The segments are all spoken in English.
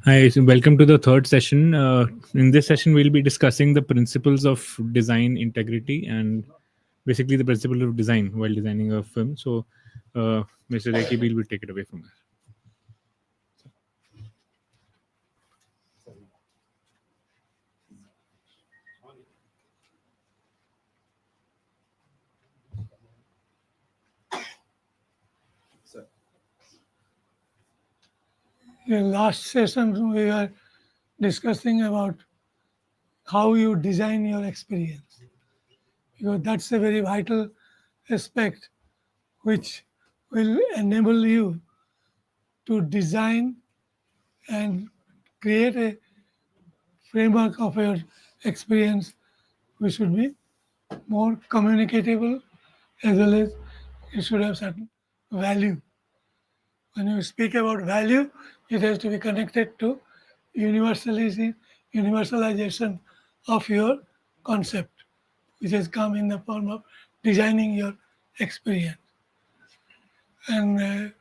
Hi, so welcome to the third session. In this session, we'll be discussing the principles of design integrity and basically the principle of design while designing a film. So, Mr. Rekibeel will take it away from here. In last session, we were discussing about how you design your experience, because that's a very vital aspect which will enable you to design and create a framework of your experience which should be more communicatable, as well as it should have certain value. When you speak about value, it has to be connected to universalization of your concept, which has come in the form of designing your experience. And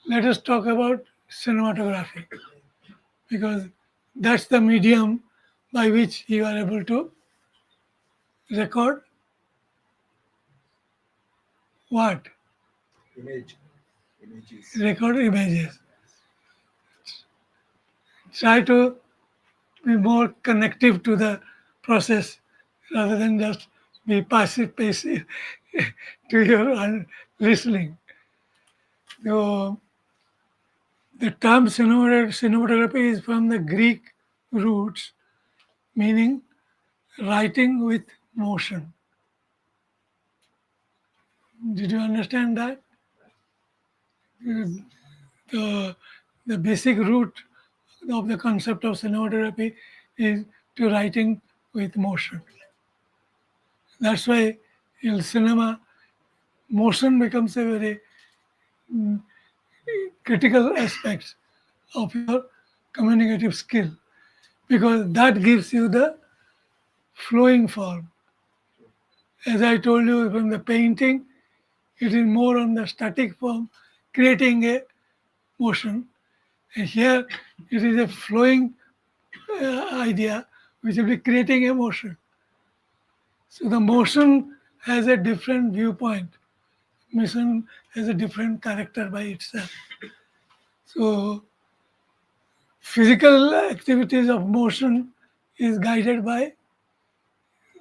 let us talk about cinematography, because that's the medium by which you are able to record what? Images. Record images. Try to be more connective to the process rather than just be passive to your listening. So, the term cinematography is from the Greek roots, meaning writing with motion. Did you understand that? The, the basic root of the concept of cinematography is to writing with motion. That's why in cinema, motion becomes a very critical aspect of your communicative skill, because that gives you the flowing form. As I told you, from the painting, it is more on the static form, creating a motion. And here, it is a flowing idea, which will be creating a motion. So the motion has a different viewpoint. Motion has a different character by itself. So physical activities of motion is guided by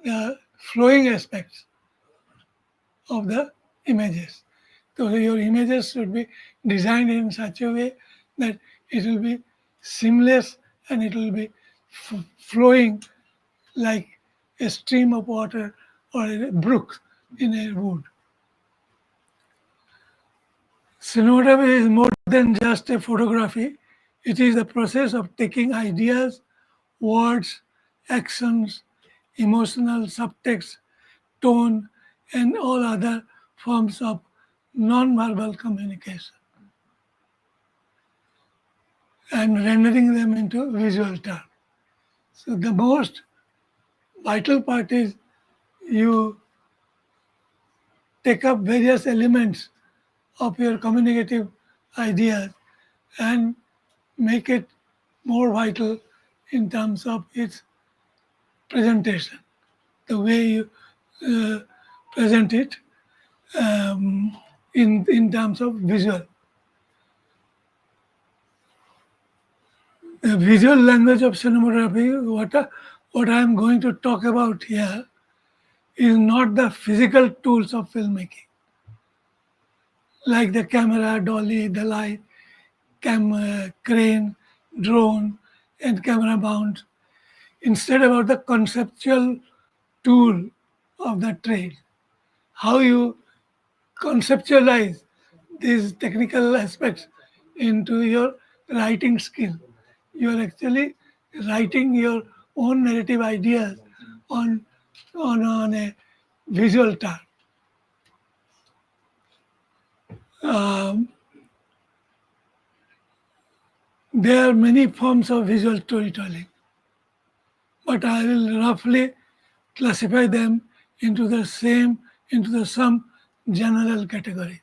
the flowing aspects of the images. So your images should be designed in such a way that it will be seamless and it will be flowing like a stream of water or a brook in a wood. Cinematography is more than just a photography. It is the process of taking ideas, words, actions, emotional subtext, tone, and all other forms of non-verbal communication and rendering them into visual terms. So the most vital part is you take up various elements of your communicative ideas and make it more vital in terms of its presentation, the way you present it in terms of visual. The visual language of cinematography, what I am going to talk about here, is not the physical tools of filmmaking, like the camera, dolly, the light, crane, drone, and camera mount. Instead, about the conceptual tool of the trade, how you conceptualize these technical aspects into your writing skill. You are actually writing your own narrative ideas on a visual term. There are many forms of visual storytelling, but I will roughly classify them into some general categories.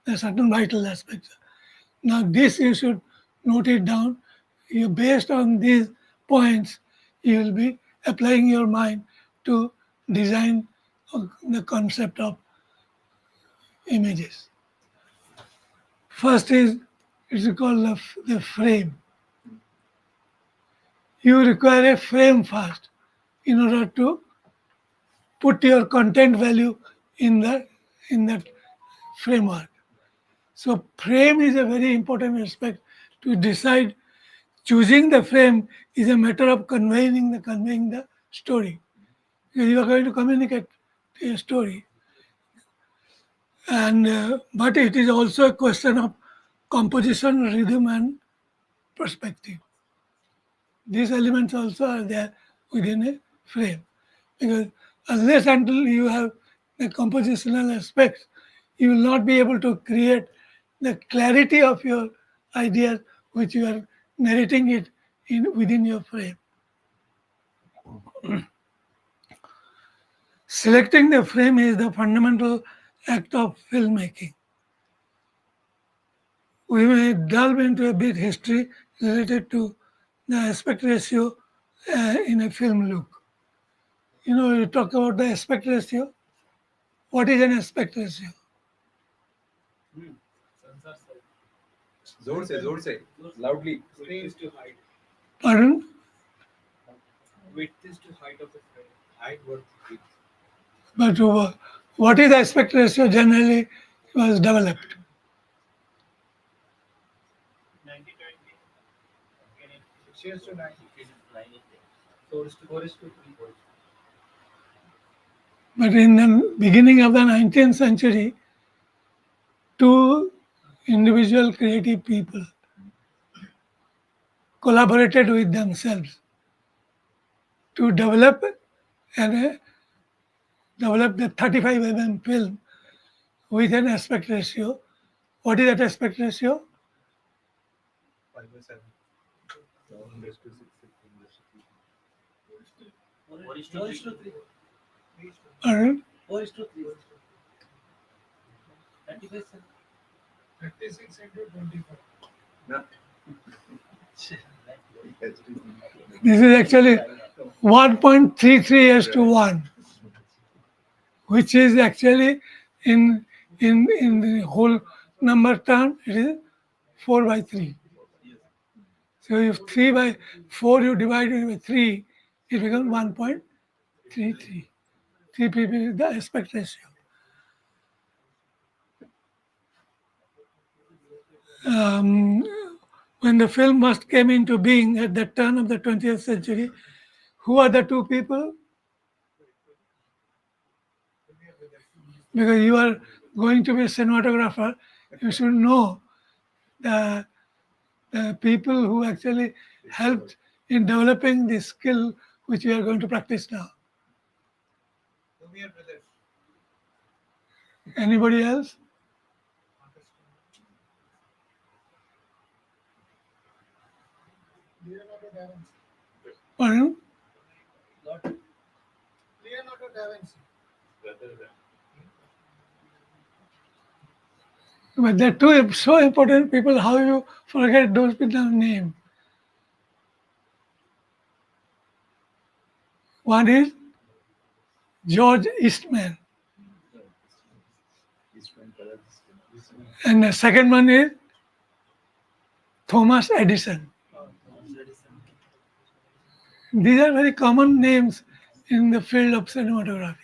There are certain vital aspects. Now, this you should note it down based on these points, you will be applying your mind to design the concept of images. First is it's called the frame. You require a frame first in order to put your content value in that framework. So frame is a very important aspect to decide. Choosing the frame is a matter of conveying the story. Because you are going to communicate a story, and but it is also a question of composition, rhythm, and perspective. These elements also are there within a frame, because unless until you have the compositional aspects, you will not be able to create the clarity of your ideas which you are narrating it within your frame. Selecting the frame is the fundamental act of filmmaking. We may delve into a bit history related to the aspect ratio in a film look. You talk about the aspect ratio. What is an aspect ratio? जोर से loudly. Screen is to height. Pardon? Width is to height of the frame. Height versus width. But what is the aspect ratio generally was developed? 90-20. 6 to 9. 4 is to 3. But in the beginning of the 19th century, two individual creative people collaborated with themselves to develop the 35 mm film with an aspect ratio. What is that aspect ratio? 5/7. 4 is to 3. Pardon? 4 is to 3. 35. 36 into 25. No. This is actually 1.33:1, which is actually in the whole number term, it is 4/3. So if 3/4 you divide it by 3, it becomes 1.33. 3 people is the aspect ratio. When the film first came into being at the turn of the 20th century, who are the two people? Because you are going to be a cinematographer, you should know the people who actually helped in developing the skill which we are going to practice now. Lumiere brothers. Anybody else? Leonardo da Vinci. Pardon? Leonardo da Vinci. But they're two so important people, how you forget those people's names? One is George Eastman, and the second one is Thomas Edison. These are very common names in the field of cinematography.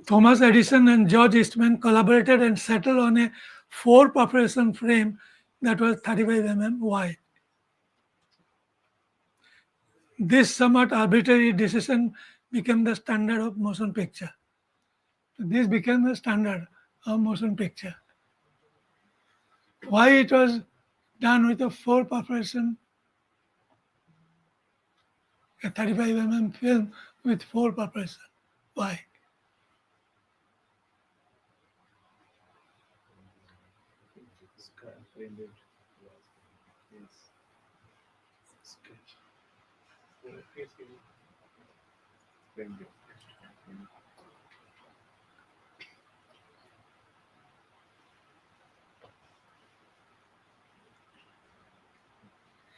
Thomas Edison and George Eastman collaborated and settled on a 4-perforation frame that was 35 mm wide. This somewhat arbitrary decision became the standard of motion picture. This became the standard of motion picture. Why it was done with a 4-perforation, a 35 mm film with 4 perforation? Why?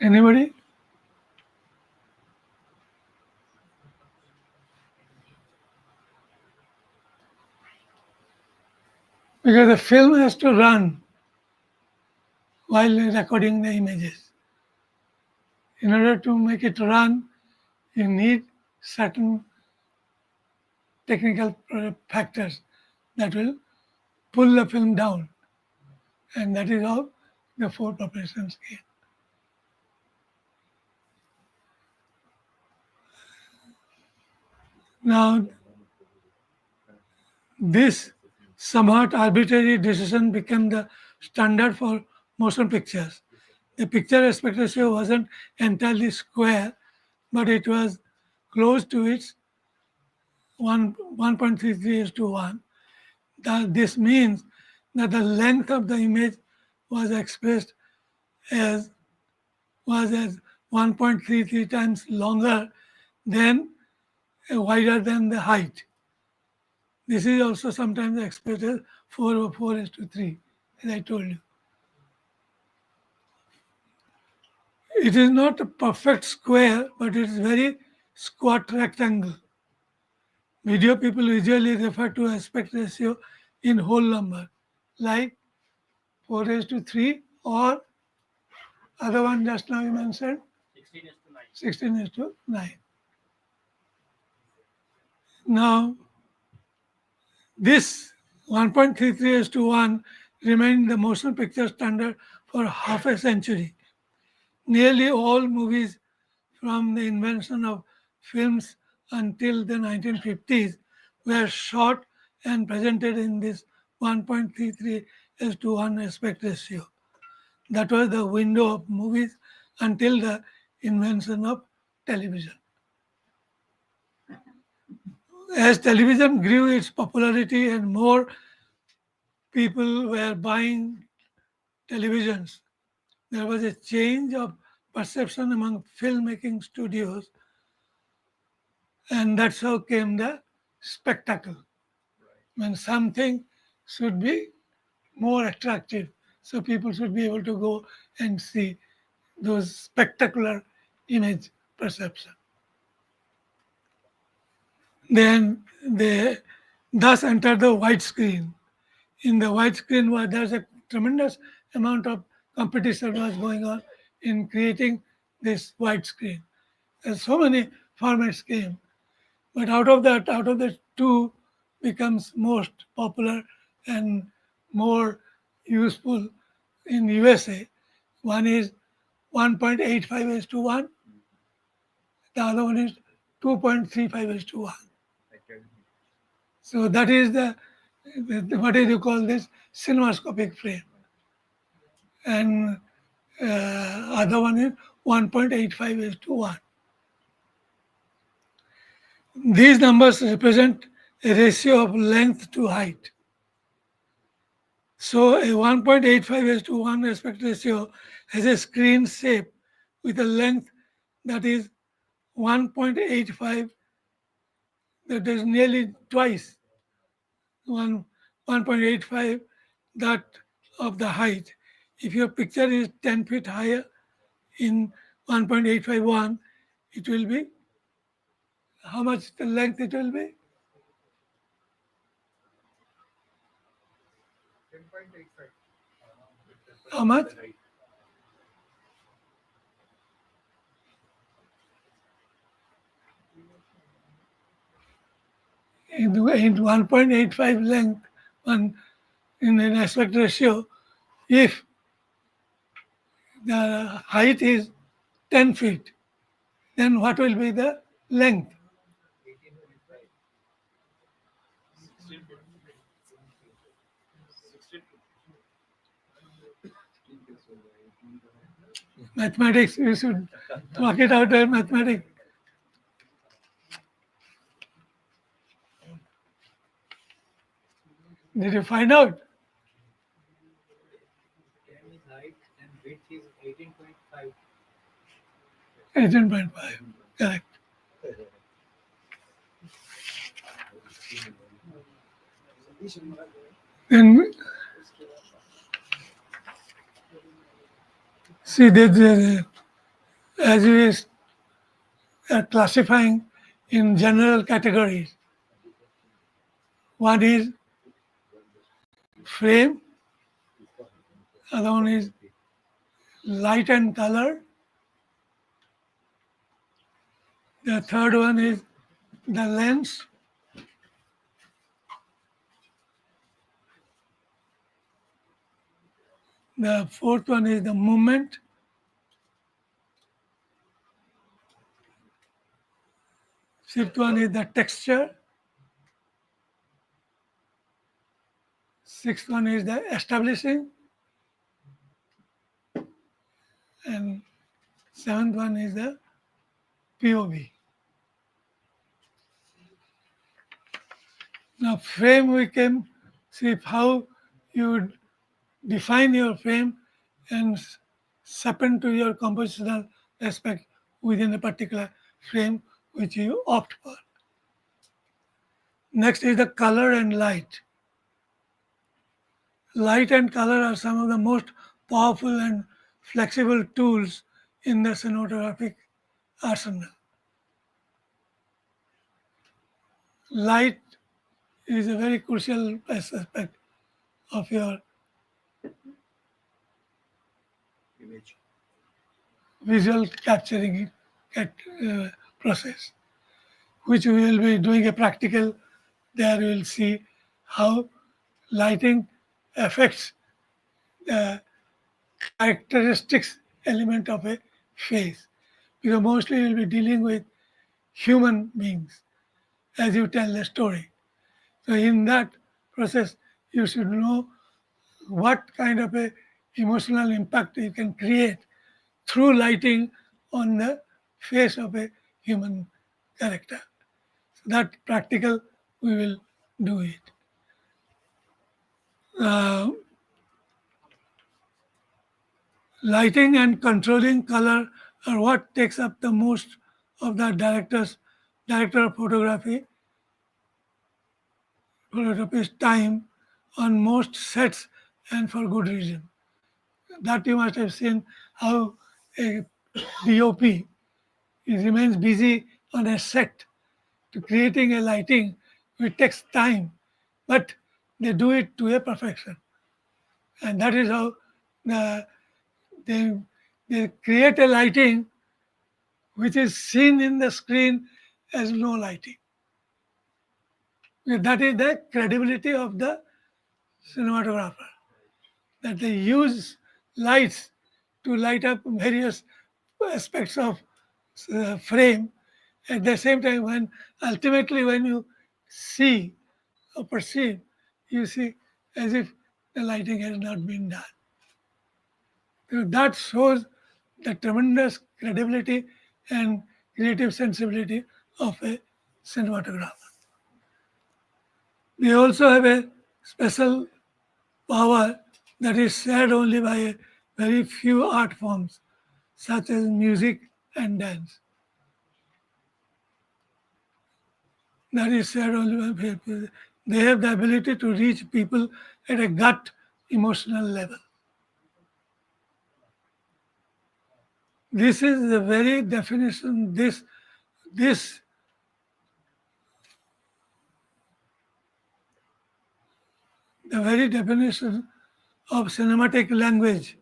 Anybody? Because the film has to run while recording the images. In order to make it run, you need certain technical factors that will pull the film down. And that is how the 4 operations came. Now, this somewhat arbitrary decision became the standard for motion pictures. The picture aspect ratio wasn't entirely square, but it was close to its 1.33:1. This means that the length of the image was expressed as 1.33 times longer than wider than the height. This is also sometimes expressed as 4:3, as I told you. It is not a perfect square, but it is very squat rectangle. Video people usually refer to aspect ratio in whole number, like 4:3, or other one just now you mentioned 16:9. Now, this 1.33:1 remained the motion picture standard for half a century. Nearly all movies from the invention of films until the 1950s were shot and presented in this 1.33:1 aspect ratio. That was the window of movies until the invention of television. As television grew its popularity and more people were buying televisions, there was a change of perception among filmmaking studios, and that's how came the spectacle. When something should be more attractive, so people should be able to go and see those spectacular image perception. Then they thus enter the widescreen. In the widescreen, there's a tremendous amount of competition was going on in creating this widescreen. There's so many formats came, but out of the two becomes most popular and more useful in USA. One is 1.85:1, the other one is 2.35:1. So that is the what do you call this, cinemascopic frame, and other one is 1.85:1. These numbers represent a ratio of length to height. So a 1.85:1 aspect ratio has a screen shape with a length that is 1.85, that is nearly twice 1.85 that of the height. If your picture is 10 feet higher in 1.851, it will be, how much the length it will be? 10.85. How much? In 1.85 length, in an aspect ratio, if the height is 10 feet, then what will be the length? 16 feet. Mathematics, you should work it out in mathematics. Did you find out? Cam is height and width is 18.5. 18.5, correct. Then see, as we are classifying in general categories. One is frame, other one is light and color, the third one is the lens, the fourth one is the movement, fifth one is the texture, sixth one is the establishing, and seventh one is the POV. Now frame, we can see how you would define your frame and step into your compositional aspect within a particular frame which you opt for. Next is the color and light. Light and color are some of the most powerful and flexible tools in the cinematographic arsenal. Light is a very crucial aspect of your Image. visual capturing process, which we will be doing a practical. There we will see how lighting affects the characteristics element of a face, because mostly you will be dealing with human beings as you tell the story. So in that process, you should know what kind of a emotional impact you can create through lighting on the face of a human character. So that practical, we will do it. Lighting and controlling color are what takes up the most of the director of photography's time on most sets, and for good reason. That you must have seen how a DOP remains busy on a set to creating a lighting which takes time, but they do it to a perfection. And that is how the, they create a lighting which is seen in the screen as no lighting. That is the credibility of the cinematographer, that they use lights to light up various aspects of frame. At the same time, when ultimately when you see or perceive, you see as if the lighting has not been done. So that shows the tremendous credibility and creative sensibility of a cinematographer. We also have a special power that is shared only by a very few art forms, such as music and dance. That is shared only by few people. They have the ability to reach people at a gut emotional level. This is the very definition, this the very definition of cinematic language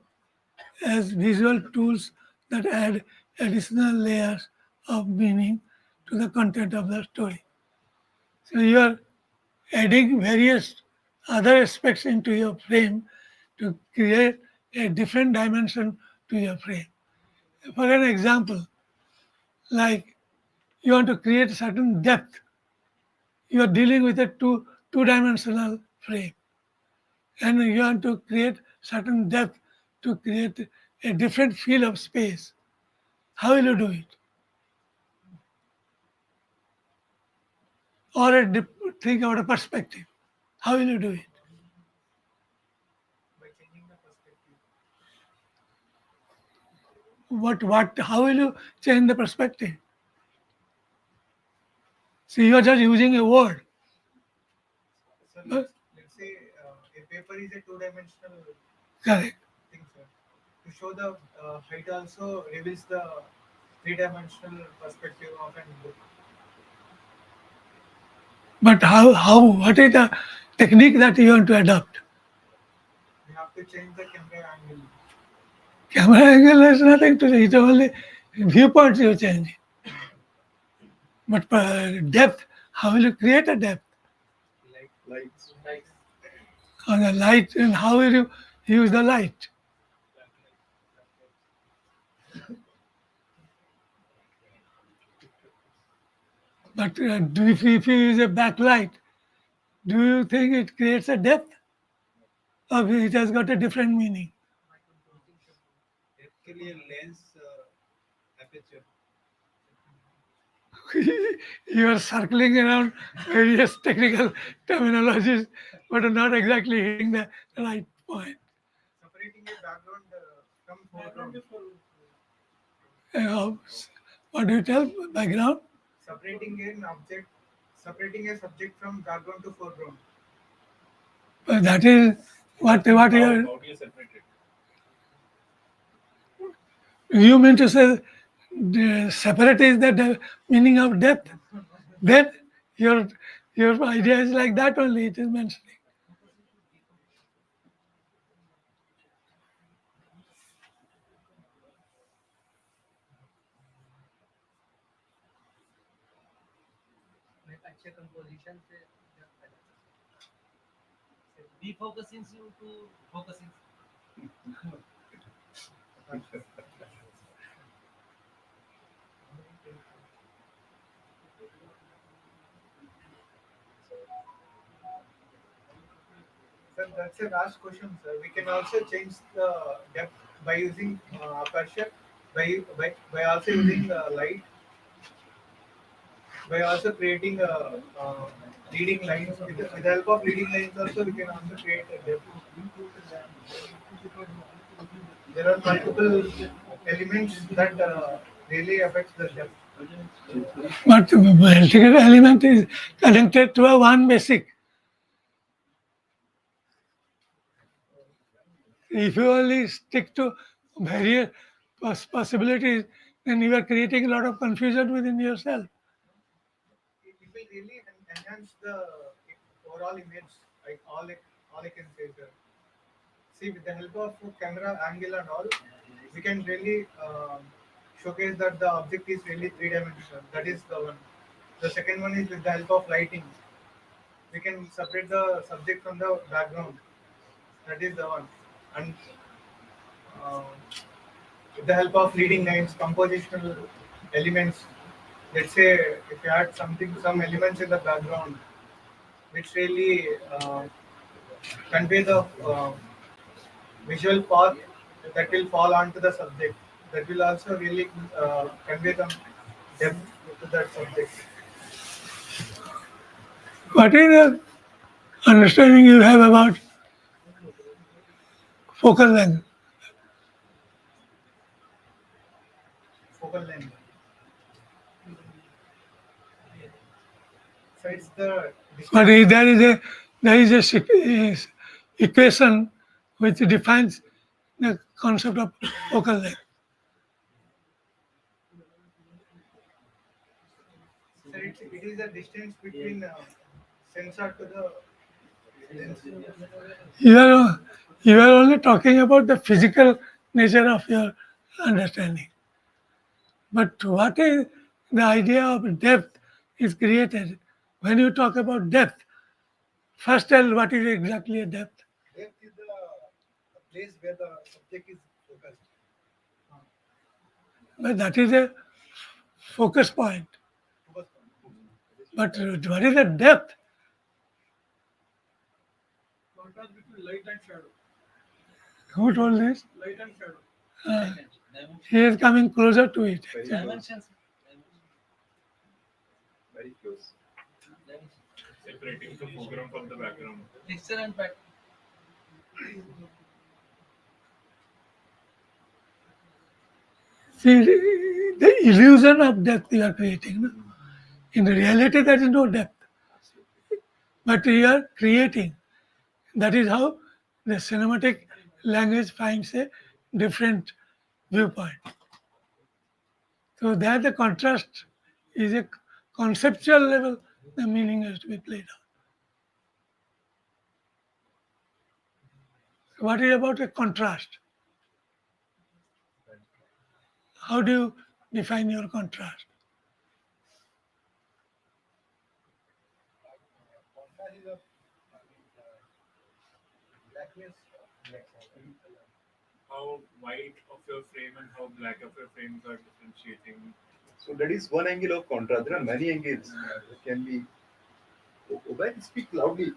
as visual tools that add additional layers of meaning to the content of the story. So you are adding various other aspects into your frame to create a different dimension to your frame. For an example, like you want to create certain depth, you are dealing with a two-dimensional frame, and you want to create certain depth to create a different feel of space. How will you do it? Or think about a perspective. How will you do it? By changing the perspective. How will you change the perspective? See, you are just using a word. So But- let's say a paper is a two-dimensional Correct. thing, sir. To show the height also reveals the three-dimensional perspective of an book. But what is the technique that you want to adopt? We have to change the camera angle. Camera angle has nothing to do. It's only viewpoints you change. But depth, how will you create a depth? Lights. On the light, and how will you use the light? But if you use a backlight, do you think it creates a depth? Or it has got a different meaning? Actually, lens aperture. You are circling around various technical terminologies, but are not exactly hitting the right point. Separating a background from foreground. Uh, what do you tell? Background? Separating a subject from background to foreground. That is what you are. How do you separate it? You mean to say the separate is the meaning of depth? Then your idea is like that only. It is mentioning. अच्छे composition से defocusing you to focusing. Sir, that's a vast question, sir. We can also change the depth by using aperture, by also using light, by also creating leading lines. With the help of leading lines, also we can also create a depth. There are multiple elements that really affects the depth. But the electrical element is connected to a one basic. If you only stick to various possibilities, then you are creating a lot of confusion within yourself. It will really enhance the overall image. Like all I can say, sir. See, with the help of camera angle and all, we can really showcase that the object is really three-dimensional. That is the one. The second one is with the help of lighting. We can separate the subject from the background. That is the one. And uh, with the help of leading lines, compositional elements. Let's say if you add some elements in the background, which really convey the visual path that will fall onto the subject. That will also really convey the depth to that subject. What is the understanding you have about focal length? Focal length. So it's the But distance. there is a equation which defines the concept of focal length. So it is the distance between sensor to the lens. You are only talking about the physical nature of your understanding. But what is the idea of depth is created when you talk about depth? First, tell what is exactly a depth. Depth is the place where the subject is focused. But that is a focus point. Focus. But what is the depth? Contrast between light and shadow. Who told this? Light and shadow. He is coming closer to it. Very close. Dimensions. Very close. Separating the foreground from the background. Texture and pattern. See, the illusion of depth you are creating. No? In reality, there is no depth. But you are creating. That is how the cinematic language finds a different viewpoint. So there the contrast is a conceptual level, the meaning has to be played out. So what is about a contrast? How do you define your contrast? How white of your frame and how black of your frames are differentiating. So that is one angle of contrast. There are many angles that can be. When speak loudly.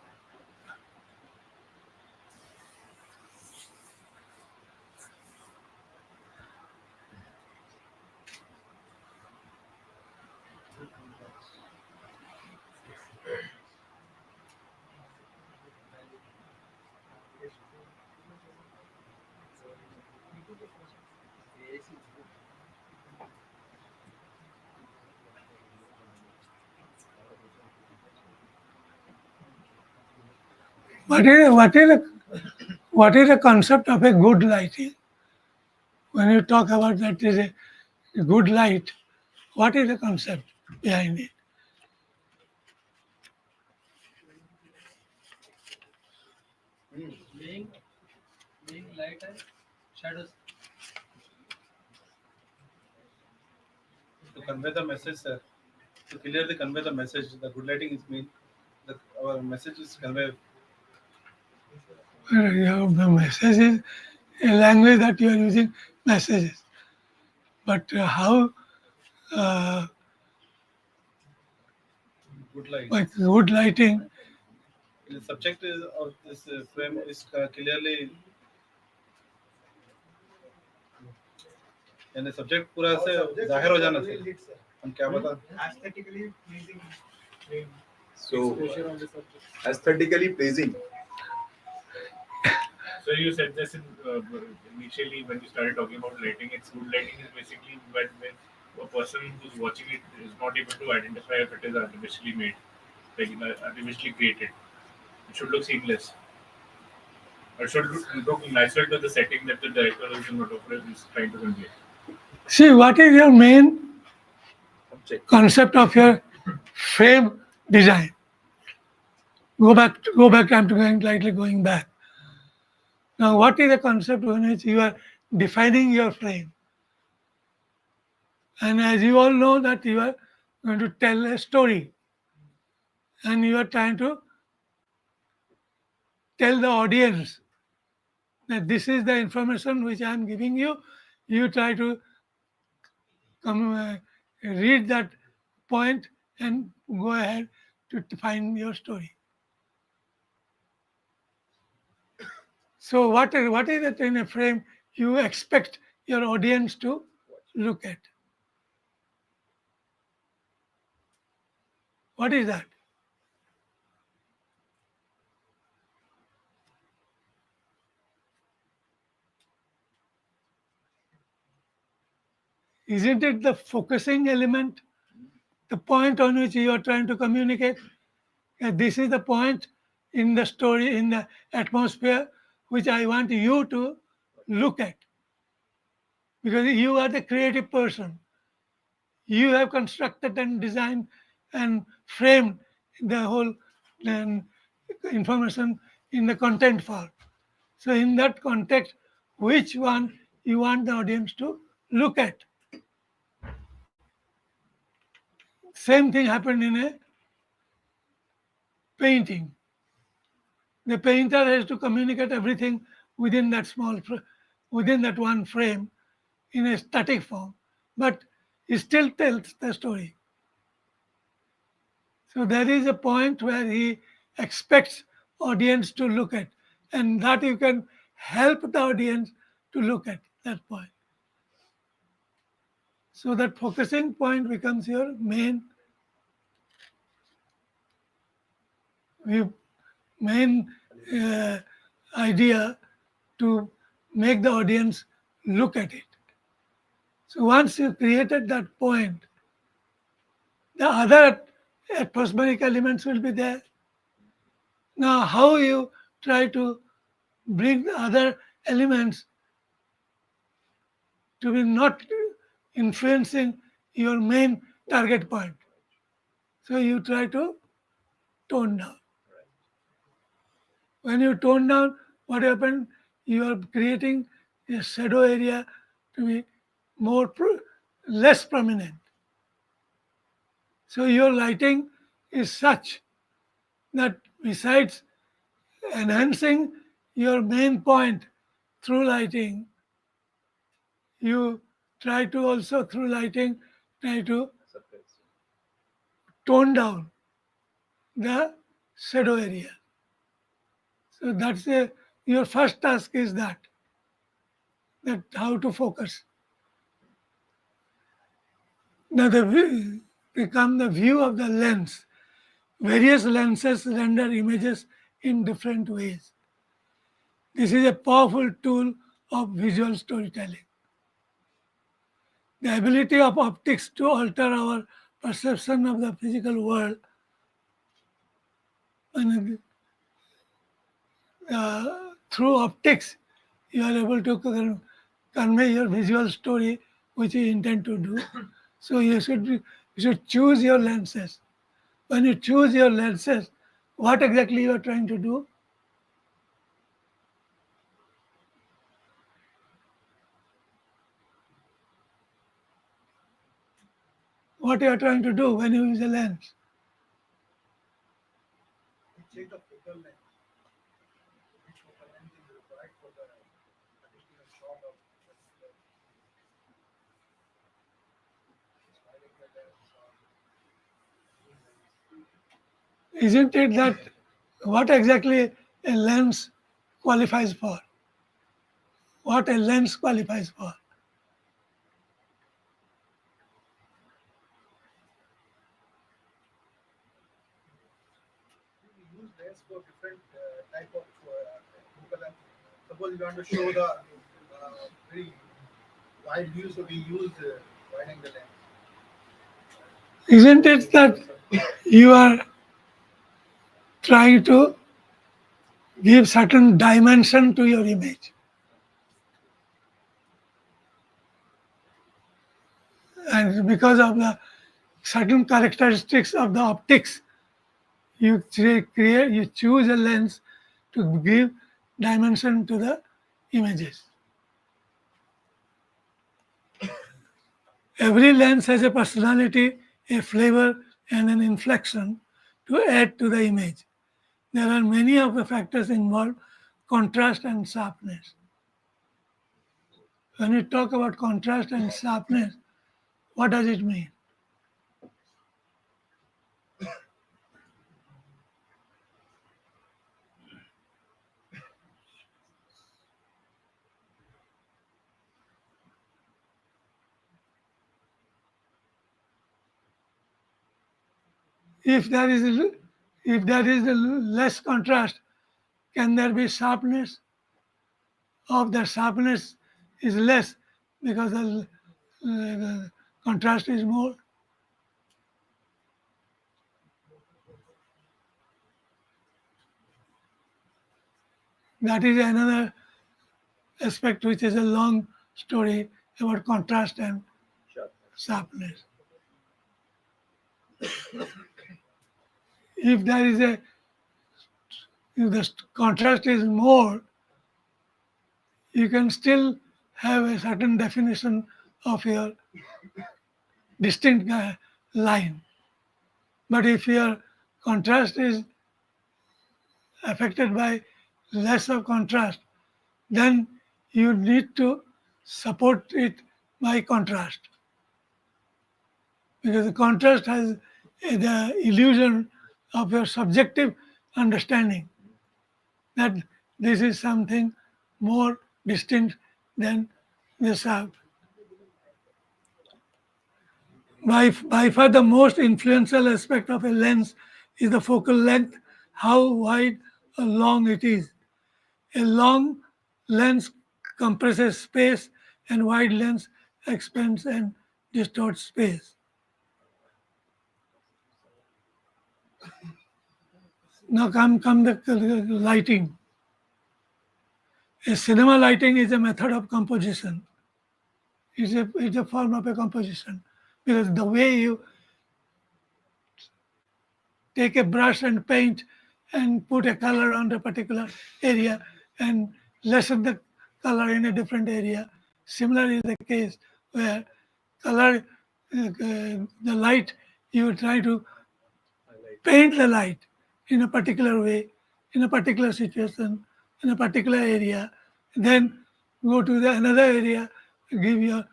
What is the concept of a good lighting? When you talk about that is a good light, what is the concept behind it? Being light and shadows. To convey the message, sir. To clearly convey the message, the good lighting is mean that our message is conveyed. The message is a language that you are using messages. But how Good light. like good lighting, The subject is of this frame is clearly, and the subject पूरा से जाहिर हो जाना चाहिए. हम क्या बता? Aesthetically pleasing frame. So aesthetically pleasing. So you said this in, initially when you started talking about lighting. It's good lighting is basically when a person who's watching it is not able to identify if it is artificially made, like artificially created. It should look seamless. Or it should look natural to the setting that the director or the cinematographer is trying to convey. see what is your main Object. concept of your frame design. Go back. I'm going back. Now, what is the concept on which you are defining your frame? And as you all know that you are going to tell a story, and you are trying to tell the audience that this is the information which I am giving you. You try to read that point and go ahead to define your story. So what is it in a frame you expect your audience to look at? What is that? Isn't it the focusing element, the point on which you are trying to communicate? This is the point in the story, in the atmosphere, which I want you to look at. Because you are the creative person. You have constructed and designed and framed the whole information in the content form. So, in that context, which one you want the audience to look at? Same thing happened in a painting. The painter has to communicate everything within that within that one frame in a static form, but he still tells the story. So there is a point where he expects audience to look at, and that you can help the audience to look at that point. So that focusing point becomes your main idea to make the audience look at it. So once you created that point, the other atmospheric elements will be there. Now, how you try to bring the other elements to be not influencing your main target point. So you try to tone down. When you tone down, what happens? You are creating a shadow area to be less prominent. So your lighting is such that besides enhancing your main point through lighting, you try to also through lighting try to tone down the shadow area. So that's your first task is that how to focus. Now become the view of the lens. Various lenses render images in different ways. This is a powerful tool of visual storytelling. The ability of optics to alter our perception of the physical world and through optics you are able to convey your visual story which you intend to do. So you should choose your lenses. When you choose your lenses, what exactly you are trying to do? What you are trying to do when you use a lens? Check the focal length. Which focal length is required for the particular shot of particular inspiring the lens or Isn't it that what exactly a lens qualifies for? What a lens qualifies for? we use lens for different type of focal length. Suppose you want to show the very wide view, so we use wide angle lens. Isn't it that you are trying to give certain dimension to your image? And because of the certain characteristics of the optics, you choose a lens to give dimension to the images. Every lens has a personality, a flavor, and an inflection to add to the image. There are many of the factors involved: contrast and sharpness. When you talk about contrast and sharpness, what does it mean? If there is less contrast, can there be sharpness? Of the sharpness is less because the contrast is more. That is another aspect which is a long story about contrast and sharpness. If there is if the contrast is more, you can still have a certain definition of your distinct line. But if your contrast is affected by less of contrast, then you need to support it by contrast. Because the contrast has the illusion of your subjective understanding that this is something more distinct than the sharp. By far the most influential aspect of a lens is the focal length, how wide or long it is. A long lens compresses space and wide lens expands and distorts space. Now come the lighting. A cinema lighting is a method of composition. It's a form of a composition because the way you take a brush and paint and put a color on a particular area and lessen the color in a different area. Similar is the case where color, the light, you try to paint the light in a particular way, in a particular situation, in a particular area, then go to the another area, give your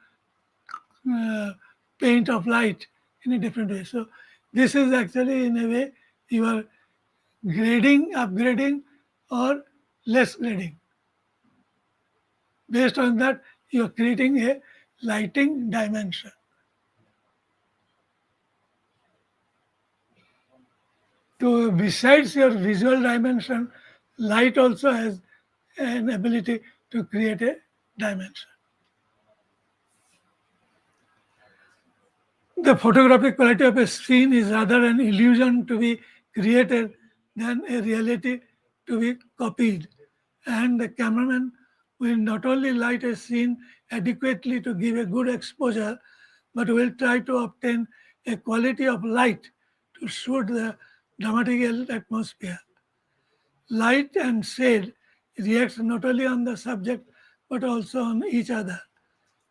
paint of light in a different way. So this is actually in a way you are grading, upgrading, or less grading. Based on that, you are creating a lighting dimension. So besides your visual dimension, light also has an ability to create a dimension. The photographic quality of a scene is rather an illusion to be created than a reality to be copied. And the cameraman will not only light a scene adequately to give a good exposure, but will try to obtain a quality of light to suit the dramatic atmosphere. Light and shade react not only on the subject but also on each other,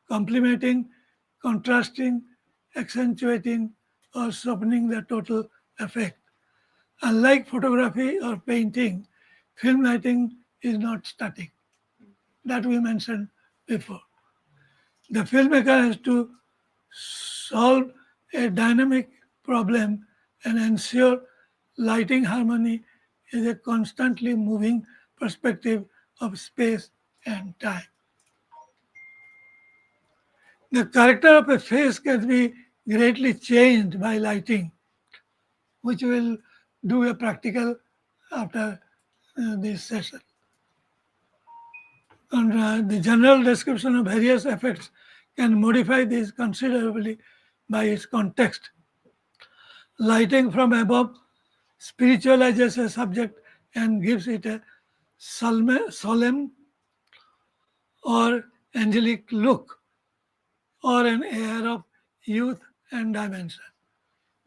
complementing, contrasting, accentuating, or softening the total effect. Unlike photography or painting, film lighting is not static. That we mentioned before. The filmmaker has to solve a dynamic problem and ensure lighting harmony is a constantly moving perspective of space and time. The character of a face can be greatly changed by lighting, which we'll do a practical after this session. And the general description of various effects can modify this considerably by its context. Lighting from above spiritualizes a subject and gives it a solemn or angelic look or an air of youth and dimension.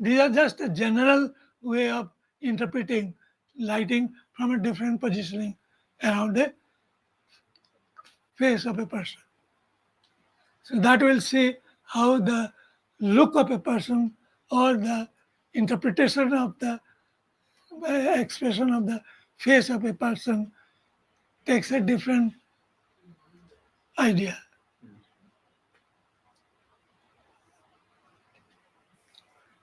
These are just a general way of interpreting lighting from a different positioning around the face of a person. So that will see how the look of a person or the interpretation of the expression of the face of a person takes a different idea.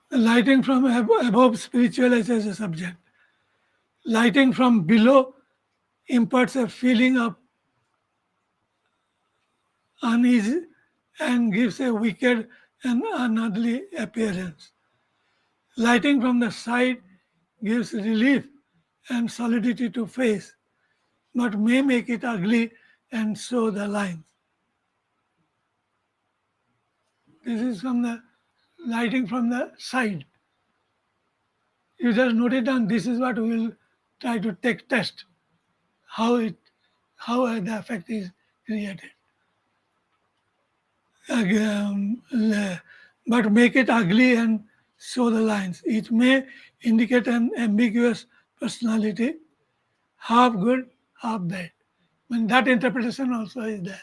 The lighting from above spiritualizes a subject. Lighting from below imparts a feeling of unease and gives a wicked and unearthly appearance. Lighting from the side gives relief and solidity to face, but may make it ugly and show the lines. This is from the lighting from the side. You just note it down. This is what we will try to test how the effect is created. But make it ugly and show the lines. It may indicate an ambiguous personality, half good, half bad. That interpretation also is there.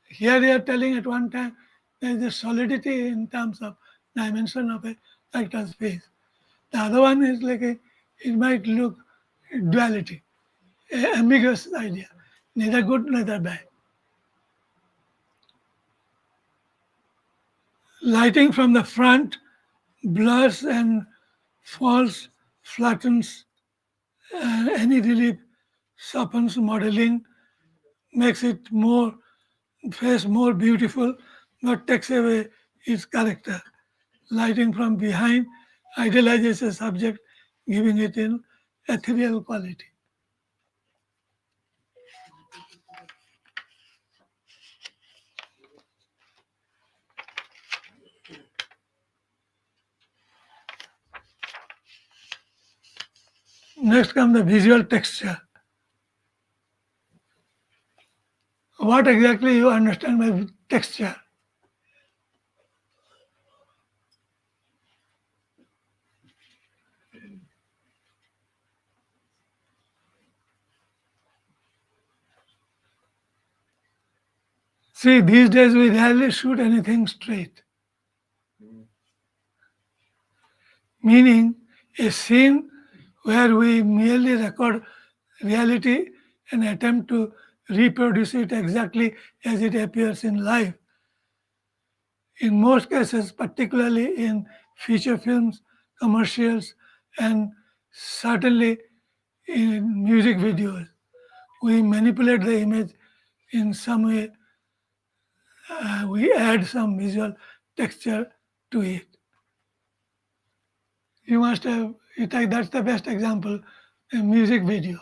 Here they are telling at one time there is a solidity in terms of dimension of a character's face. The other one is like it might look duality, ambiguous idea, neither good, neither bad. Lighting from the front blurs and falls, flattens, any relief, softens modeling, makes it face more beautiful, but takes away its character. Lighting from behind idealizes a subject, giving it an ethereal quality. Next comes the visual texture. What exactly you understand by texture? See, these days we rarely shoot anything straight. Meaning, a scene where we merely record reality and attempt to reproduce it exactly as it appears in life. In most cases, particularly in feature films, commercials, and certainly in music videos, we manipulate the image in some way. We add some visual texture to it. You must have, that's the best example, a music video.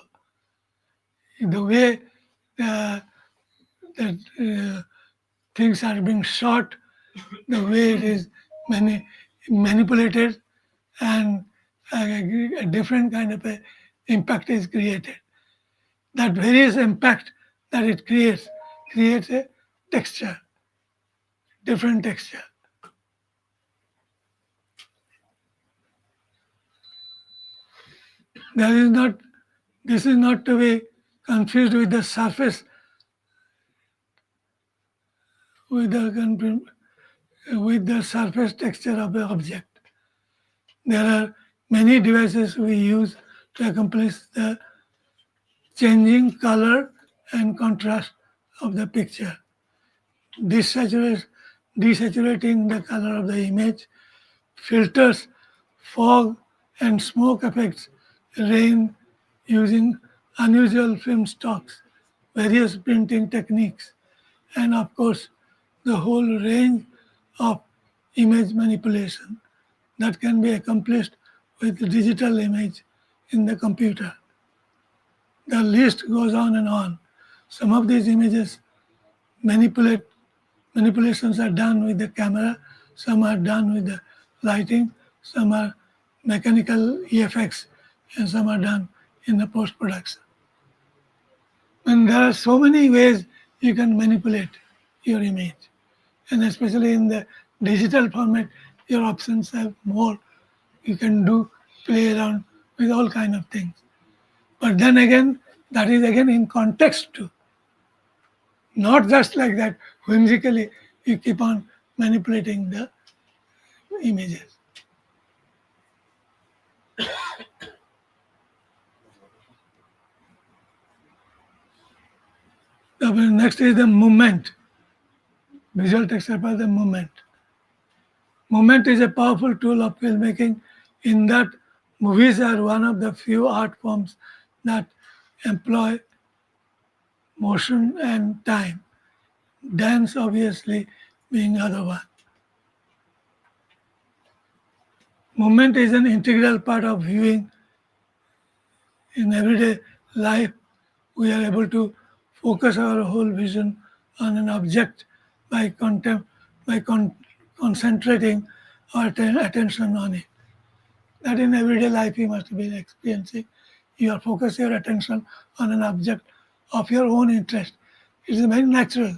The way that things are being shot, the way it is manipulated, and a different kind of a impact is created. That various impact that it creates a texture, different texture. This is not to be confused with the surface, with the surface texture of the object. There are many devices we use to accomplish the changing color and contrast of the picture. Desaturating the color of the image, filters, fog and smoke effects, rain, using unusual film stocks, various printing techniques, and of course the whole range of image manipulation that can be accomplished with digital image in the computer. The list goes on and on. Some of these images manipulations are done with the camera, some are done with the lighting, some are mechanical effects, and some are done in the post-production. And there are so many ways you can manipulate your image. And especially in the digital format, your options have more. You can play around with all kind of things. But then again, that is again in context too. Not just like that, whimsically, you keep on manipulating the images. The next is the movement. Visual texture by the movement. Movement is a powerful tool of filmmaking in that movies are one of the few art forms that employ motion and time. Dance obviously being other one. Movement is an integral part of viewing. In everyday life, we are able to focus our whole vision on an object by concentrating our attention on it. That in everyday life you must be experiencing. You are focusing your attention on an object of your own interest. It is very natural.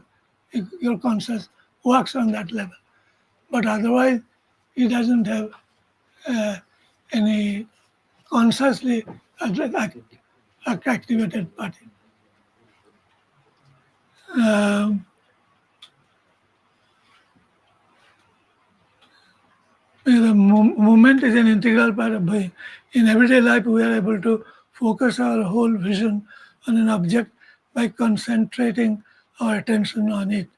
Your conscious works on that level. But otherwise, it doesn't have any consciously activated party. The movement is an integral part of being. In everyday life, we are able to focus our whole vision on an object by concentrating our attention on it.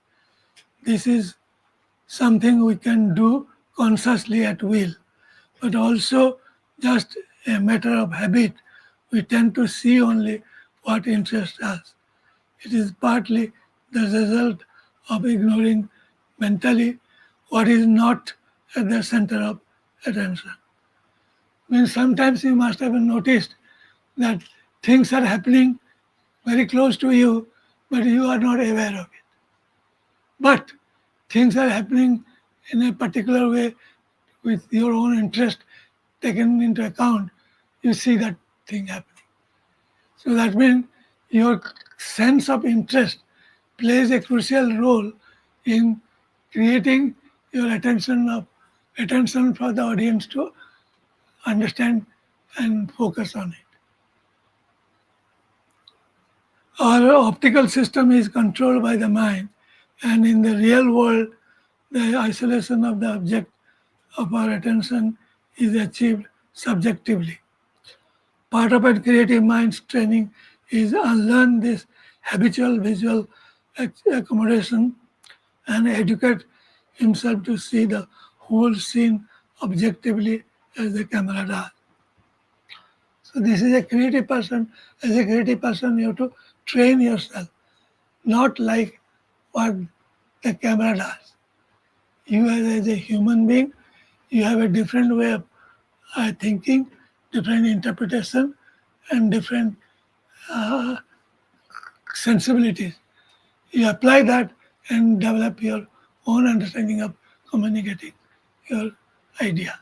This is something we can do consciously at will, but also just a matter of habit. We tend to see only what interests us. It is partly the result of ignoring mentally what is not at the center of attention. I mean, sometimes you must have noticed that things are happening very close to you, but you are not aware of it. But things are happening in a particular way with your own interest taken into account, you see that thing happening. So that means your sense of interest plays a crucial role in creating your attention for the audience to understand and focus on it. Our optical system is controlled by the mind, And in the real world, the isolation of the object of our attention is achieved subjectively. Part of a creative mind's training is unlearn this habitual visual accommodation and educate himself to see the whole scene objectively as the camera does. So this is a creative person. As a creative person, you have to train yourself, not like what the camera does. You as a human being, you have a different way of thinking, different interpretation, and different sensibilities. You apply that and develop your own understanding of communicating your idea.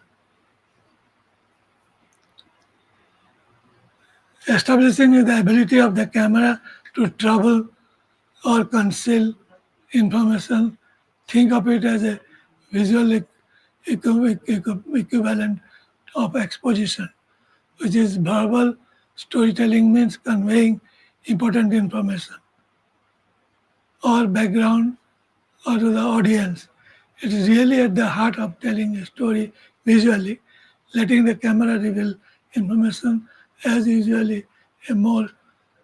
Establishing the ability of the camera to trouble or conceal information, think of it as a visual equivalent of exposition, which is verbal storytelling means conveying important information or background or to the audience. It is really at the heart of telling a story visually. Letting the camera reveal information as usually a more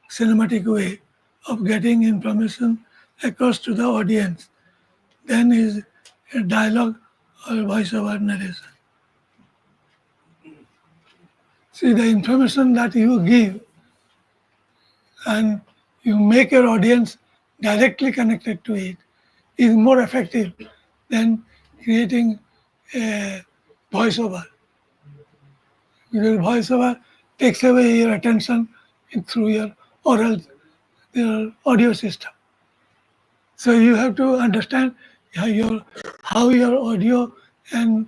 cinematic way of getting information across to the audience than is a dialogue or voiceover narration. See, the information that you give and you make your audience directly connected to it is more effective than creating a voiceover. Because voiceover takes away your attention through your oral your audio system. So you have to understand how your audio and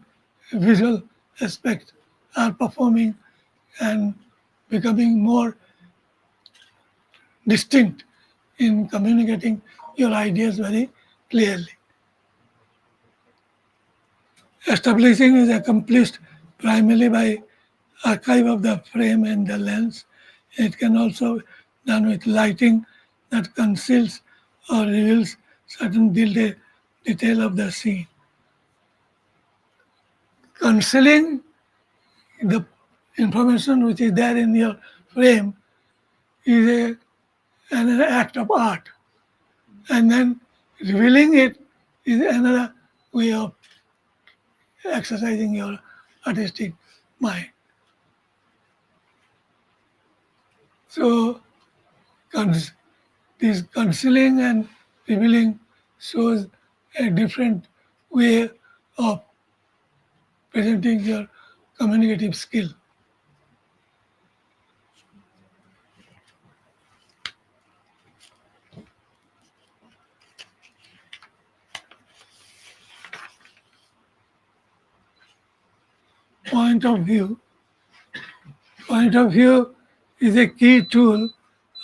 visual aspects are performing and becoming more distinct in communicating your ideas very clearly. Establishing is accomplished primarily by archive of the frame and the lens. It can also be done with lighting that conceals or reveals certain detail of the scene. Concealing the information which is there in your frame is an act of art, and then revealing it is another way of exercising your artistic mind. So this concealing and revealing shows a different way of presenting your communicative skill. Point of view. Point of view is a key tool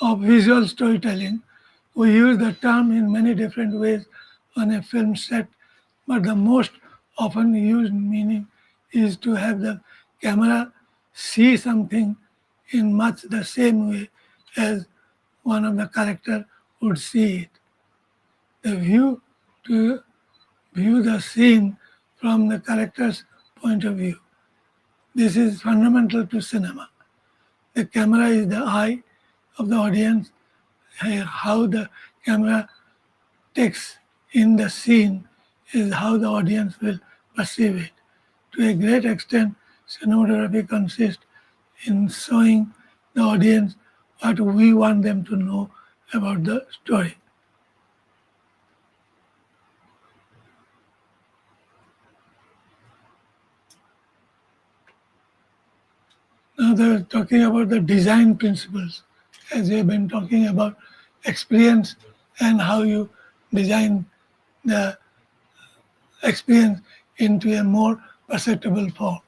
of visual storytelling. We use the term in many different ways on a film set, but the most often used meaning is to have the camera see something in much the same way as one of the character would see it. The view to view the scene from the character's point of view. This is fundamental to cinema. The camera is the eye of the audience. How the camera takes in the scene is how the audience will perceive it. To a great extent, cinematography consists in showing the audience what we want them to know about the story. Now they're talking about the design principles, as we have been talking about experience and how you design the experience into a more perceptible form.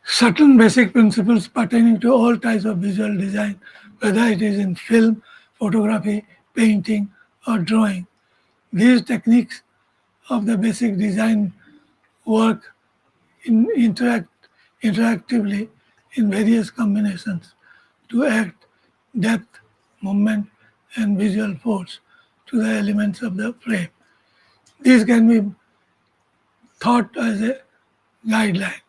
Certain basic principles pertaining to all types of visual design, whether it is in film, photography, painting, or drawing. These techniques of the basic design work interactively in various combinations to act depth, movement, and visual force to the elements of the frame. These can be thought as a guideline,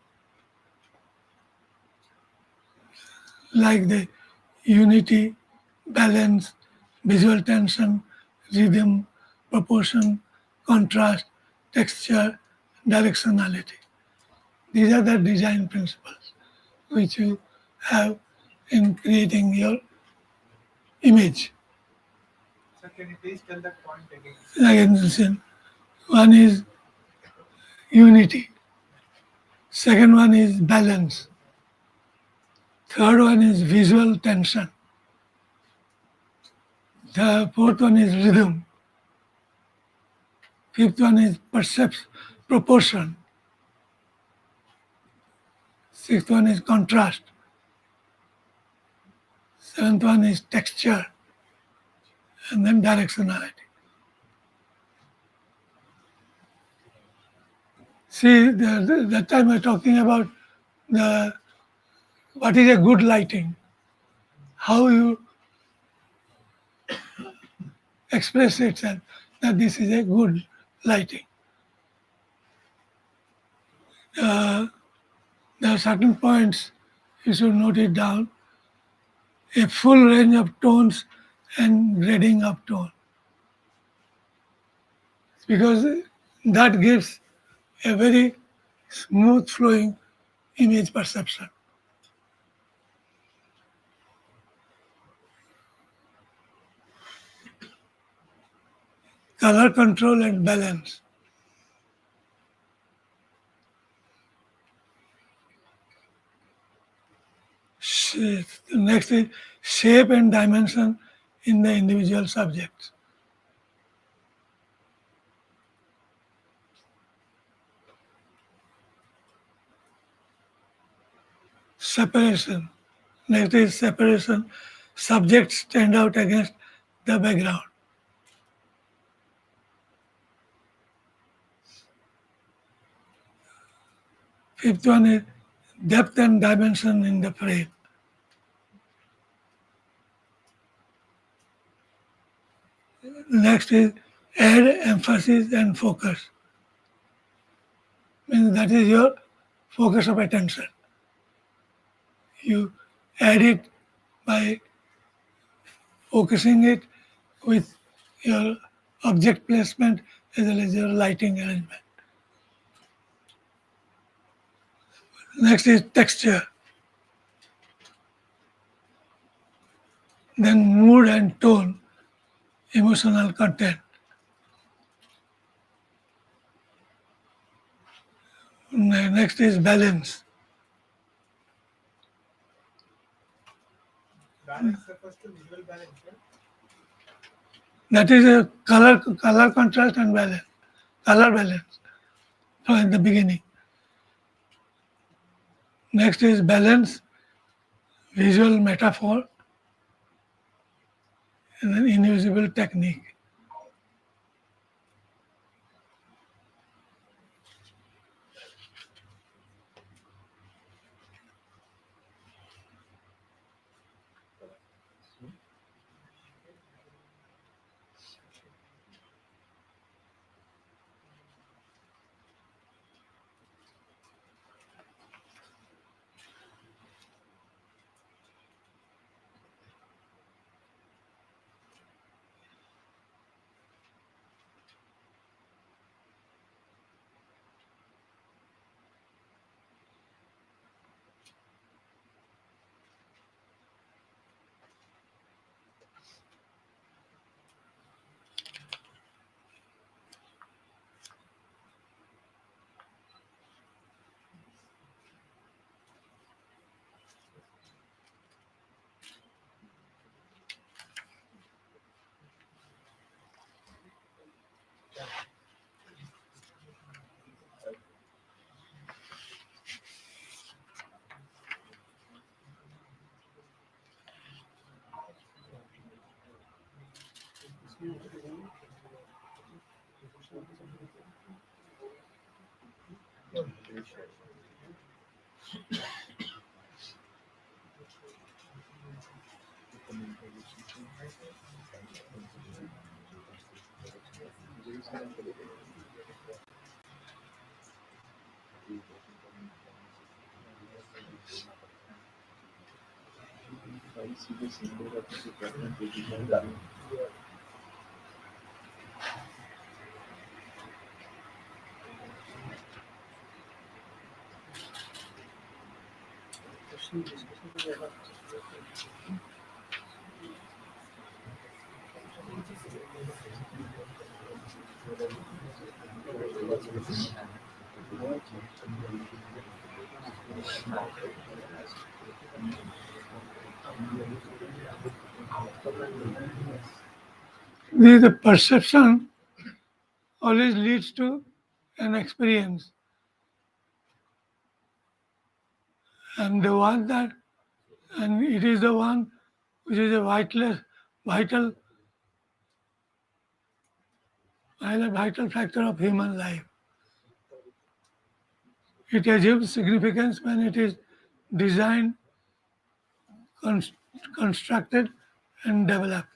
like the unity, balance, visual tension, rhythm, proportion, contrast, texture, directionality. These are the design principles which you have in creating your image. Sir, can you please tell that point again? Again, listen. One is unity. Second one is balance. Third one is visual tension. The fourth one is rhythm. Fifth one is proportion. Sixth one is contrast. Seventh one is texture. And then directionality. See, that time we're talking about what is a good lighting, how you express itself that this is a good lighting. There are certain points you should note it down. A full range of tones and grading of tone, because that gives a very smooth flowing image perception. Color control and balance. Next is shape and dimension in the individual subjects. Separation. Next is separation. Subjects stand out against the background. Fifth one is depth and dimension in the frame. Next is add emphasis and focus. Means that is your focus of attention. You add it by focusing it with your object placement as well as your lighting arrangement. Next is texture. Then mood and tone, emotional content. Next is balance. Balance refers to visual balance, right? That is a color contrast and balance, color balance in the beginning. Next is balance, visual metaphor, and then invisible technique. The perception always leads to an experience, and the one that, and it is the one which is a vital factor of human life. It achieves significance when it is designed, constructed, and developed.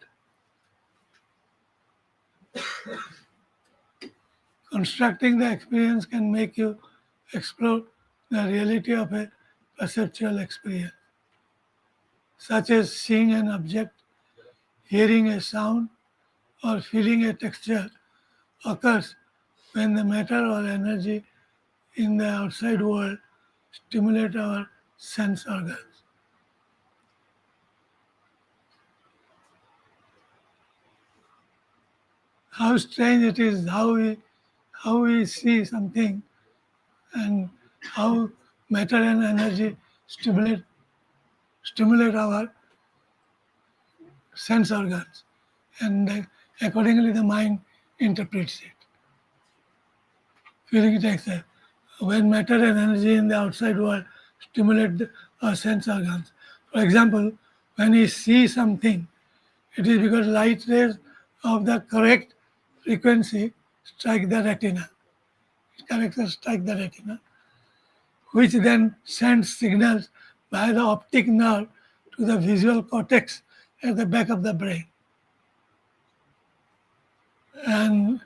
Constructing the experience can make you explore the reality of a perceptual experience, such as seeing an object, hearing a sound, or feeling a texture occurs when the matter or energy in the outside world stimulate our sense organs. How strange it is how we see something and how matter and energy stimulate our sense organs, and accordingly the mind interprets it. Feeling takes a, when matter and energy in the outside world stimulate our sense organs. For example, when we see something, it is because light rays of the correct frequency strike the retina. Characters strike the retina, which then sends signals by the optic nerve to the visual cortex at the back of the brain. And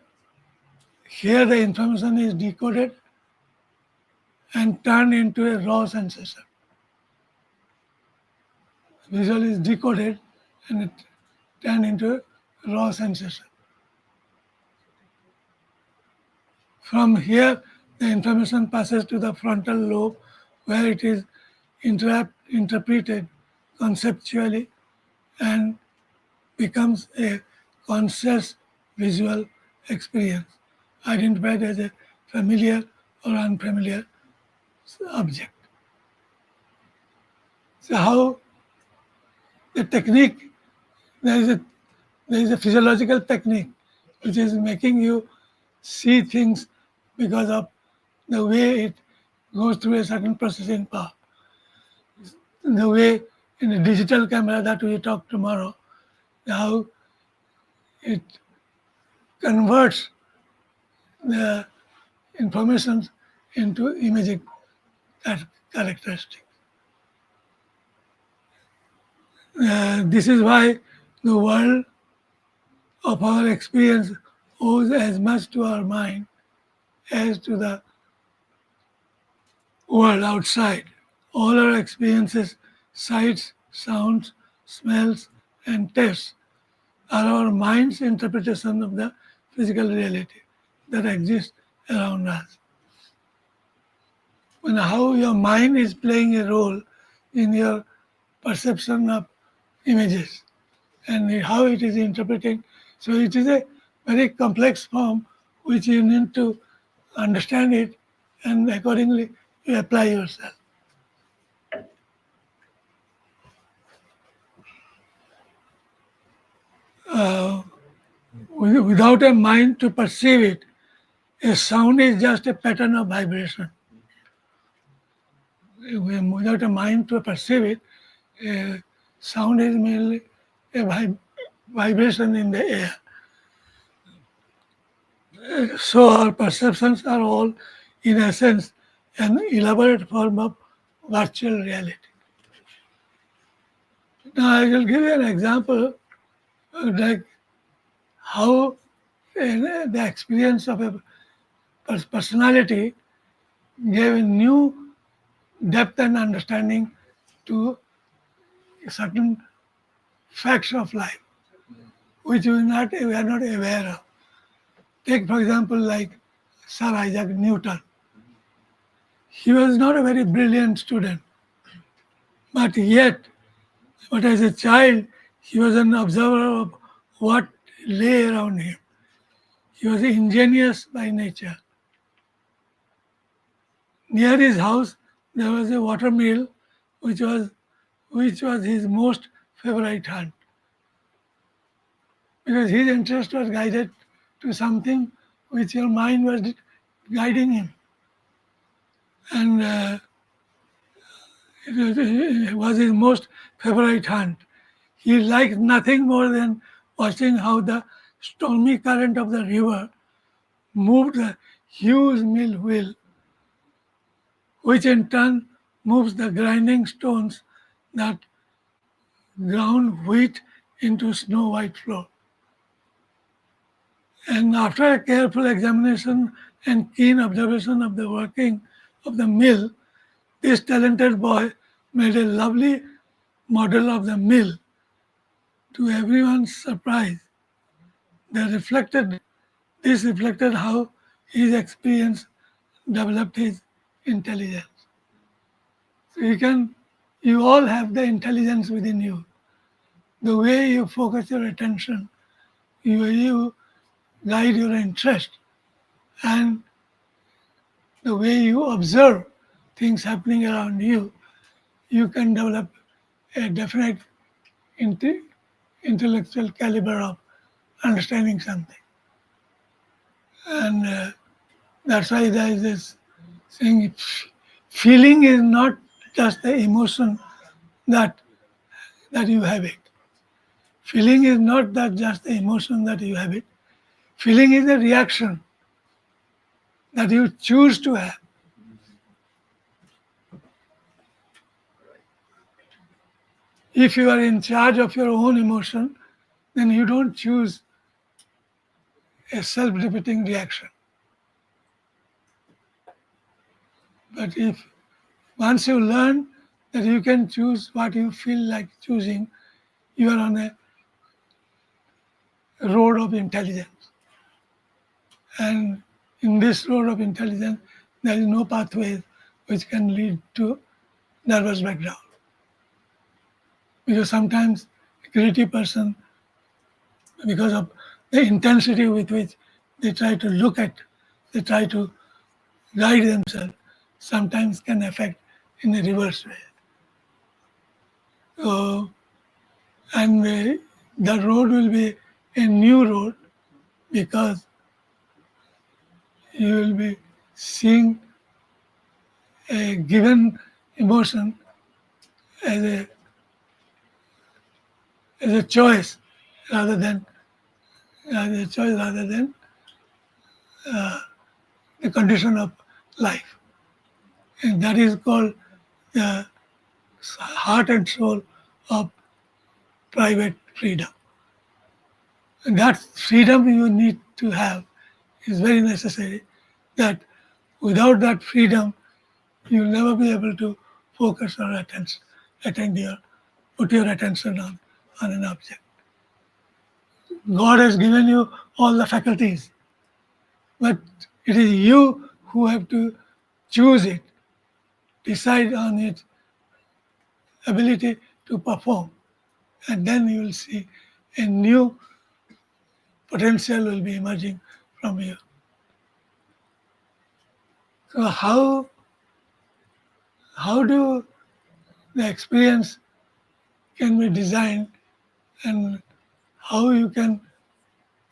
here the information is decoded and turned into a raw sensation. Visual is decoded and it turned into a raw sensation. From here, the information passes to the frontal lobe where it is interpreted conceptually and becomes a conscious visual experience, identified as a familiar or unfamiliar object. So how the technique, there is a physiological technique which is making you see things because of the way it goes through a certain processing power. The way in a digital camera that we talk tomorrow, how it converts the information into imaging characteristics. This is why the world of our experience owes as much to our mind as to the world outside. All our experiences, sights, sounds, smells, and tastes are our mind's interpretation of the physical reality that exists around us. And how your mind is playing a role in your perception of images and how it is interpreting. So it is a very complex form which you need to understand it and accordingly you apply yourself. Without a mind to perceive it, a sound is just a pattern of vibration. Without a mind to perceive it, a sound is merely a vibration in the air. So our perceptions are all, in essence, an elaborate form of virtual reality. Now I will give you an example like how the experience of a personality gave a new depth and understanding to certain facts of life, which we are not aware of. Take, for example, like Sir Isaac Newton. He was not a very brilliant student, but yet, but as a child, he was an observer of what lay around him. He was ingenious by nature. Near his house, there was a water mill, which was his most favorite hunt, because his interest was guided to something which your mind was guiding him, and it was his most favorite hunt. He liked nothing more than watching how the stormy current of the river moved the huge mill wheel, which in turn moves the grinding stones that ground wheat into snow white flour. And after a careful examination and keen observation of the working of the mill, this talented boy made a lovely model of the mill. To everyone's surprise, this reflected how his experience developed his intelligence. So you all have the intelligence within you. The way you focus your attention, you guide your interest, and the way you observe things happening around you, you can develop a definite intellectual caliber of understanding something. And that's why there is this saying, feeling is not just the emotion that you have it. Feeling is not that just the emotion that you have it. Feeling is a reaction that you choose to have. If you are in charge of your own emotion, then you don't choose a self-repeating reaction. But if once you learn that you can choose what you feel like choosing, you are on a road of intelligence. And in this road of intelligence, there is no pathway which can lead to nervous breakdown. Because sometimes a creative person, because of the intensity with which they try to look at, they try to guide themselves, sometimes can affect in a reverse way. So, and the road will be a new road, because you will be seeing a given emotion as a choice rather than the condition of life, and that is called the heart and soul of private freedom. And that freedom you need to have is very necessary. That without that freedom, you will never be able to focus or put your attention on an object. God has given you all the faculties, but it is you who have to choose it, decide on its ability to perform, and then you will see a new potential will be emerging from you. So how do the experience can be designed, and how you can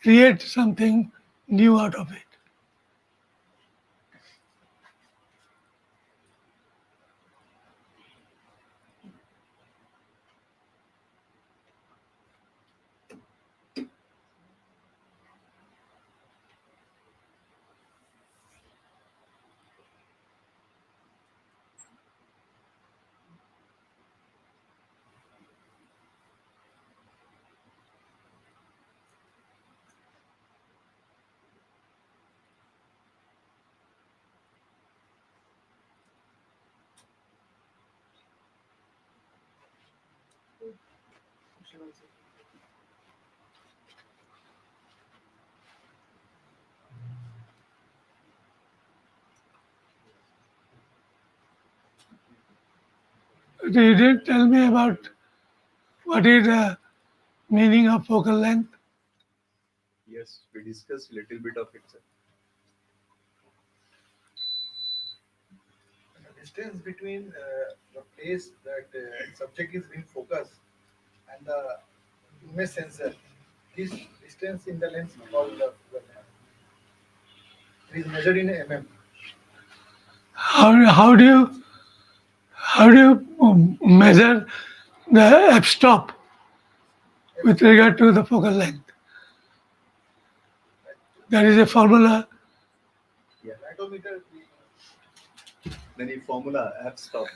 create something new out of it? function also. You didn't tell me about what is the meaning of focal length. Yes, we discussed a little bit of it, sir. The distance between the place that subject is being focused and the image sensor, this distance in the lens is called the it is measured in mm. How do you measure the f-stop with regard to the focal length? There is a formula. Yeah. Micrometer, Then the formula app stop.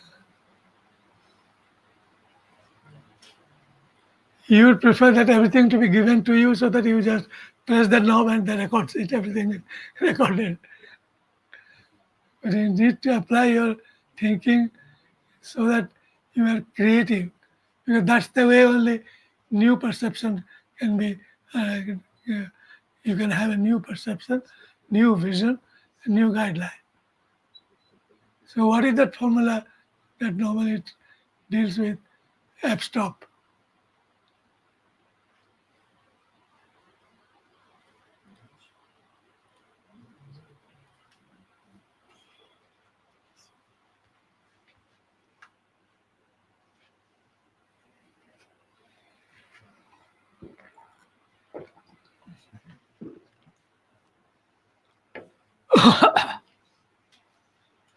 You would prefer that everything to be given to you so that you just press the knob and the records it, everything is recorded. But you need to apply your thinking so that you are creative, because that's the way only new perception can be. You can have a new perception, new vision, a new guideline. So, what is that formula that normally deals with f-stop?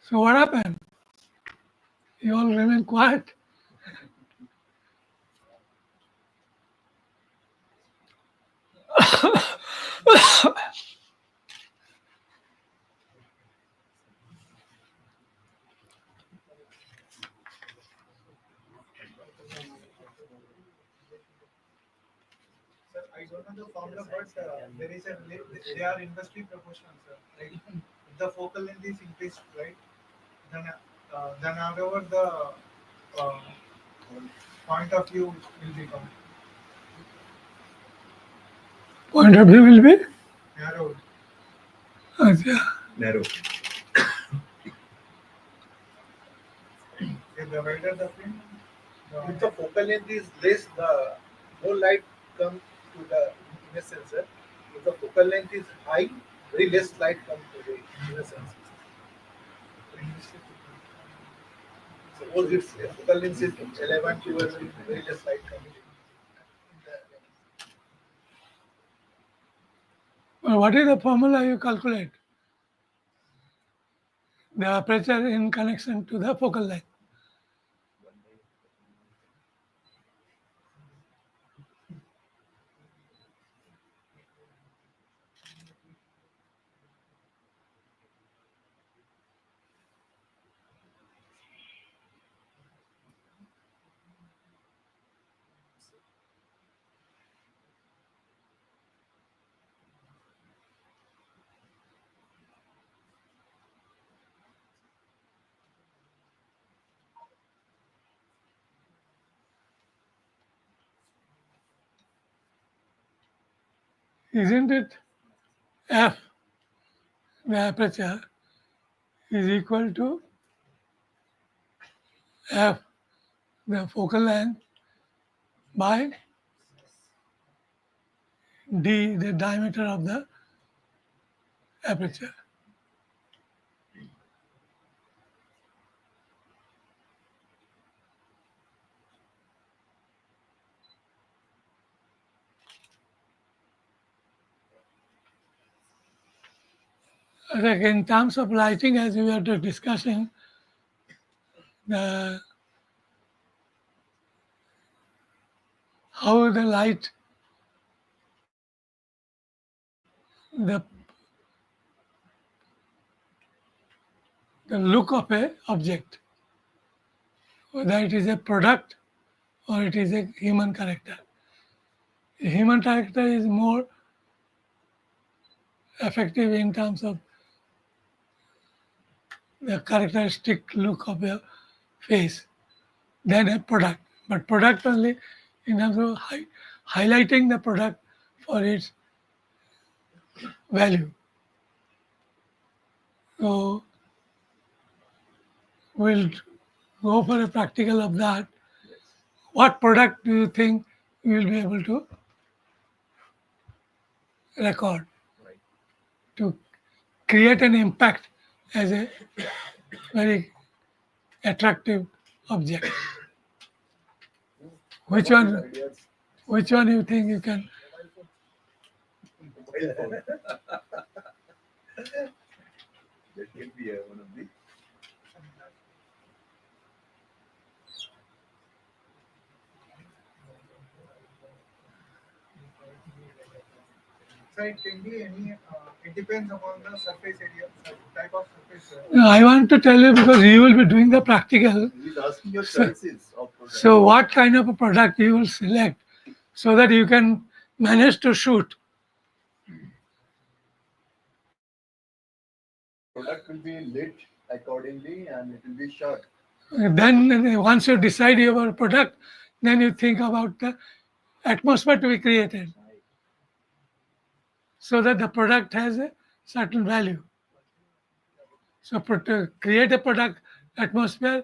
So, what happened? You all remain quiet. sir, I don't know the formula, but there is a they are industry proportional, sir. Like if the focal length is increased, right? Then however the uh, point of view will become Point of view will be narrowed. Narrow. If the wider the frame, if the focal length is less, the more light comes to the image sensor. If the focal length is high, very less light comes to the image sensor. Suppose its focal length is 11, 12, very less light coming in. Well, what is the formula you calculate? The aperture in connection to the focal length. Isn't it f, the aperture, is equal to f, the focal length, by d, the diameter of the aperture. Like in terms of lighting, as we were discussing, the how the light, the look of a object, whether it is a product or it is a human character. A human character is more effective in terms of the characteristic look of your face than a product. But product only in terms of highlighting the product for its value. So we'll go for a practical of that. What product do you think you will be able to record Right. to create an impact as a very attractive object? Which What is one? ideas? Which one you think you can? Mobile phone. That can be one of the. So it can be any. It depends upon the surface area, type of surface. I want to tell you because you will be doing the practical. He's asking your choices of product. So what kind of a product you will select so that you can manage to shoot? Product will be lit accordingly and it will be shot. Then once you decide your product, then you think about the atmosphere to be created so that the product has a certain value. So to create a product atmosphere,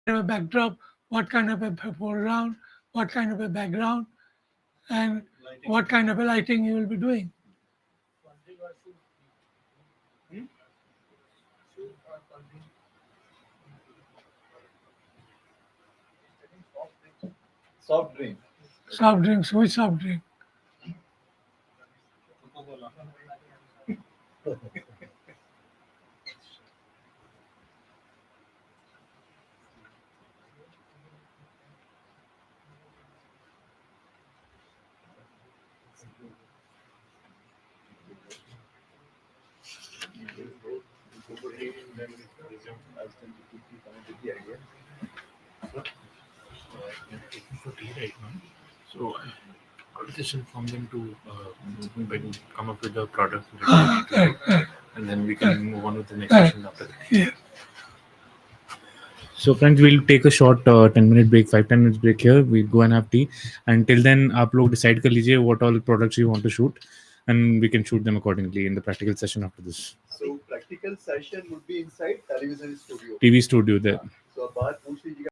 a backdrop, what kind of a foreground, what kind of a background, and what kind of a lighting you will be doing. Soft drink. Soft drinks, which soft drink? Coca-Cola. Ask them to quickly come up with the idea. For tea right now. So how does this inform them to come up with a product and then we can move on with the next session after that. Yeah. So friends, we'll take a short 10-minute break, 5-10 minutes break here. We'll go and have tea. Until then, आप लोग decide कर लीजिए what all products you want to shoot, and we can shoot them accordingly in the practical session after this. So practical session would be inside television studio. TV studio there. So बाहर पूछ लीजिएगा